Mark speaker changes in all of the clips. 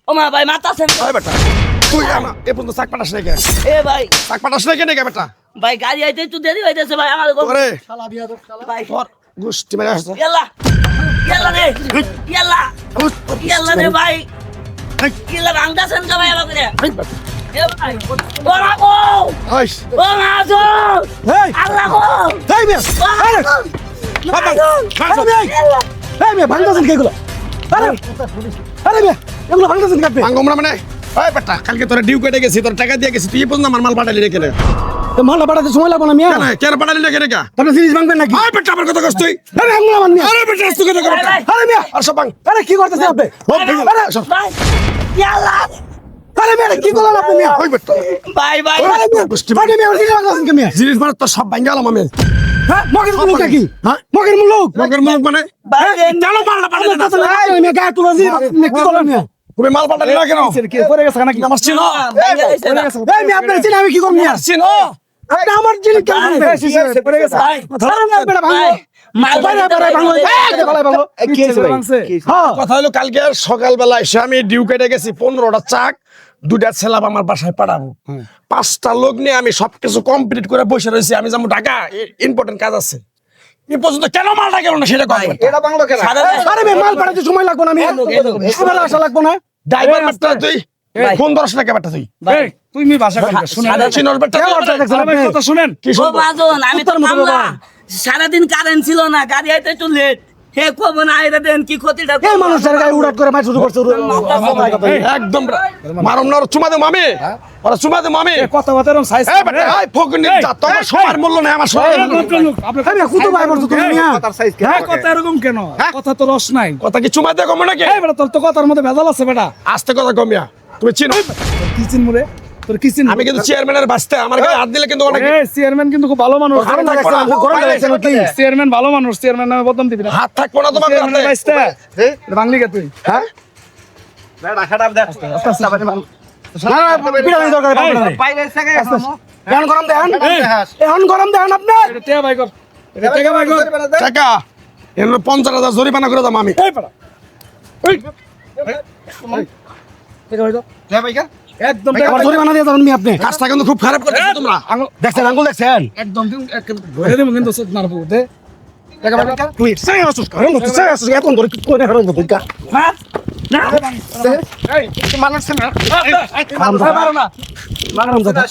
Speaker 1: ও মা ভাই মাতাছেন
Speaker 2: ওই বেটা তুই আমার এ পর্যন্ত চাক পাটাস নাই কে
Speaker 1: এ ভাই
Speaker 2: চাক পাটাস নাই কেন কে বেটা
Speaker 1: ভাই গাড়ি আইতে একটু দেরি হইতেছে ভাই আমার
Speaker 2: ওরে
Speaker 3: শালা বিয়া তো শালা
Speaker 1: ভাই
Speaker 2: তোর গুষ্টি মেরে আসছে
Speaker 1: ইয়াল্লা ইয়াল্লা রে ইয়াল্লা ইয়াল্লা রে ভাই ইয়াল্লা ভাঙতাছেন কা ভাই আমাকে এ ভাই ও মা গো
Speaker 2: আইস
Speaker 1: ও মা গো
Speaker 3: এই
Speaker 1: আল্লাহ গো
Speaker 3: এই মিয়া আরে
Speaker 2: বাবা
Speaker 3: এই মিয়া ভাঙতাছেন কি এগুলো আরে আরে মিয়া এগুলো ভাঙতাছেন কি আপনি
Speaker 2: আঙ্গমরা মানে ওই বেটা কালকে তোরা ডিউ কেটে গেছি তোর টাকা দিয়ে গেছি তুই এই পর্যন্ত আমার মাল পাঠালি রে কেন
Speaker 3: তো মালটা পাঠাতে সময় লাগবে না মিয়া
Speaker 2: কেন কেন পাঠালি রে কেন কা
Speaker 3: আপনি জিনিস ভাঙবেন নাকি
Speaker 2: ওই বেটা আমার কথা কস তুই
Speaker 3: আরে আঙুল আমার মিয়া
Speaker 2: আরে বেটা তুই কথা বেটা
Speaker 3: আরে মিয়া
Speaker 2: আর সব বাং
Speaker 3: আরে কি করতেছেন আপনি আরে
Speaker 1: ভাই ইয়াল্লা
Speaker 3: আরে মিয়া কি করলেন আপনি মিয়া
Speaker 2: ওই বেটা
Speaker 1: ভাই ভাই
Speaker 3: আরে মিয়া
Speaker 2: গুষ্টি
Speaker 3: আরে মিয়া জিনিস ভাঙতাছেন কি মিয়া
Speaker 2: জিনিস মানে তো সব ভাঙ্গা গেলাম আমি
Speaker 3: হ্যাঁ মগের মুলুক কি
Speaker 2: হ্যাঁ
Speaker 3: মগের মুলুক
Speaker 2: মগের মুখ মানে
Speaker 1: ভাই
Speaker 2: কেন মালটা পাঠালি না
Speaker 3: আরে মিয়া গায়ে তুলে দিন কি করলেন মিয়া
Speaker 2: তুমি মাল পাঠালি না কেন
Speaker 3: কি পড়ে গেছে নাকি
Speaker 2: আমার চিনো
Speaker 3: এই মিয়া আপনার চিনি আমি কি করব মিয়া
Speaker 2: চিনো
Speaker 3: আপনি আমার জিনিস কেন ভাঙবেন পড়ে গেছে
Speaker 1: ভাই
Speaker 3: ধরেন না বেটা ভাঙো
Speaker 1: মা
Speaker 3: বাইরে বাইরে ভাঙো গলায় ভাঙো কি হইছে ভাই হ্যাঁ
Speaker 2: কথা হলো কালকে সকালবেলা এসে আমি ডিউ কেটে গেছি 15টা চাক 2টা ছেলাপ আমার বাসায় পাঠাবো 5টা লোক নিয়ে আমি সবকিছু কমপ্লিট করে বসে রয়েছি আমি যাবো ঢাকা ইম্পর্টেন্ট কাজ আছে এই পর্যন্ত কেন মালটা গেল না সেটা কথা
Speaker 3: এটা বাংলা কেন আরে ভাই মাল পাঠাতে সময় লাগবে না আমি সকালে আসা লাগবে না
Speaker 2: ড্রাইভার মাস্টার তুই ফোন ধরছ না কেবাটা তুই
Speaker 1: ভাই
Speaker 3: তুই মি ভাষা কইবে শুনেন
Speaker 2: চিনোর বেটা
Speaker 3: কথা শুনেন
Speaker 2: কি
Speaker 1: ও
Speaker 2: শুনবো
Speaker 1: মাজন আমি তো মামলা সারাদিন কারেন্ট ছিল না গাড়ি আইতে একটু লেট হে কব না আইরা দেন কি ক্ষতিটা
Speaker 3: এই মানুষের গায়ে উড়াট করে মাছ শুরু করছে
Speaker 2: একদম মারম না ওরা চুমা দে মামি ওরা চুমা দে মামি
Speaker 3: কথা কথা এরকম সাইজ
Speaker 2: এই বেটা এই ফকুনি যা তোমার সময়ের মূল্য নেই আমার সময়
Speaker 3: আমি কত ভাই বলছো তুমি মিয়া
Speaker 4: হ্যাঁ কথা এরকম কেন কথা তো রস নাই
Speaker 2: কথা কি চুমা দে কম নাকি
Speaker 4: এই বেটা তোর তো কথার মধ্যে ভেজাল আছে বেটা
Speaker 2: আস্তে কথা কমিয়া তুমি চিনো
Speaker 4: কি চিনবো রে তোর কি চিনবো
Speaker 2: আমি কিন্তু চেয়ারম্যানের বাস্তে আমার গায়ে হাত দিলে কিন্তু অনেক
Speaker 4: এই চেয়ারম্যান কিন্তু খুব ভালো মানুষ
Speaker 3: গরম লাগাছে গরম লাগাছে নাকি
Speaker 4: চেয়ারম্যান ভালো মানুষ চেয়ারম্যান নামে বদনাম দিবি না
Speaker 2: হাত থাকবো না তোমার
Speaker 4: চেয়ারম্যানের
Speaker 2: হাতে।
Speaker 4: বাইসটা বাংলি কে তুই
Speaker 2: হ্যাঁ
Speaker 3: না না বিড়াল দরকার এখন গরম দেন এখন গরম দেন আপনি
Speaker 4: এটা টেকা ভাই কর এটা টেকা ভাই কর
Speaker 2: টাকা এর 50,000 জরিমানা করে দাম আমি
Speaker 4: এই বেটা এই টেকা ভাই কর একদম টেকা
Speaker 3: আমার জরিমানা দিয়ে যাবেন মি আপনি
Speaker 2: কাজটা কিন্তু খুব খারাপ করতেছো তোমরা
Speaker 3: দেখছেন আঙ্গুল দেখছেন
Speaker 4: একদম ধরে দেবো কিন্তু সব নারবো দে টেকা ভাই কর
Speaker 3: তুই সাই আসুস কারণ তুই সাই আসুস এত ধরে কি করে হারাম তুই কা
Speaker 4: এই মানুষ না
Speaker 3: মারাম দাদা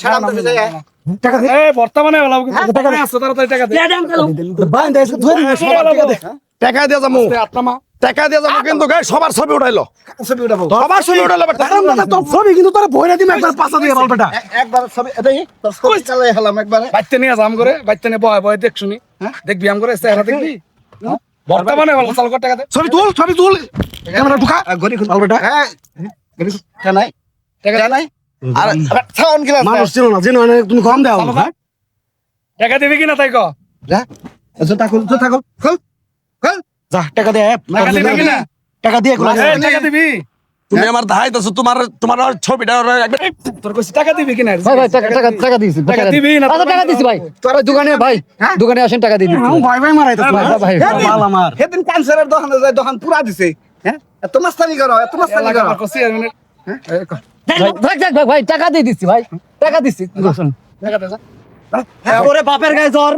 Speaker 3: টাকা দে
Speaker 4: এই বর্তমানে হলাম কিন্তু টাকা আছে তাড়াতাড়ি টাকা দে
Speaker 1: দেন কালো
Speaker 3: বাইন দে ধরে দিন সবার টাকা দে
Speaker 2: টাকা দিয়ে যাবো
Speaker 4: আত্মা
Speaker 2: টাকা দিয়ে যাবো কিন্তু গায়ে সবার ছবি উঠাইলো
Speaker 3: ছবি উঠাবো
Speaker 2: সবার ছবি উঠাইলো বেটা।
Speaker 3: কারণ দাদা তোর ছবি কিন্তু তোর ভয়রা দিম একবার পাছা দিয়ে বল বেটা
Speaker 5: একবার ছবি এটাই তোর ছবি চালাই হলাম একবারে
Speaker 4: বাইতে নিয়ে যাম করে বাইতে নিয়ে বয় বয় দেখ শুনি দেখবি আম করে চেহারা দেখবি বর্তমানে হলো চাল কর টাকা দে
Speaker 3: ছবি তুল ক্যামেরা ঢুকা
Speaker 5: গড়ি খুল
Speaker 3: বল বেটা
Speaker 5: হ্যাঁ গড়ি নাই
Speaker 4: টাকা
Speaker 5: নাই আর সাউন্ড গিলাস
Speaker 3: মানুষ ছিল না জেনে তুমি কম দাও
Speaker 4: টাকা দিবি কিনা তাই কো
Speaker 5: যা জুতা খুল খুল
Speaker 3: যা টাকা দে
Speaker 4: টাকা দিবি কিনা
Speaker 3: টাকা দিয়ে খোলা
Speaker 4: এই টাকা দিবি
Speaker 2: তুমি আমার ধাই দাও তোমার আর ছবিটা একবার
Speaker 4: তোর কইছি টাকা দিবি কিনা
Speaker 5: ভাই ভাই টাকা দিয়েছি
Speaker 4: টাকা দিবি না
Speaker 5: আচ্ছা টাকা দিয়েছি ভাই তোরা দোকানে ভাই দোকানে আসেন টাকা দিয়ে দিচ্ছি
Speaker 3: ভাই ভাই মারাই তো
Speaker 5: ভাই
Speaker 3: মাল আমার
Speaker 5: সেদিন ক্যান্সারের দোকানে যায় দোকান পুরা দিছে হ্যাঁ এত মাস্তানি করো এত মাস্তানি করো
Speaker 4: আমার কইছি আমি
Speaker 5: ভাই টাকা দিয়ে দিচ্ছি ভাই টাকা দিচ্ছি
Speaker 4: টাকা দে যা।
Speaker 3: ওরে বাপের গায়ে জ্বর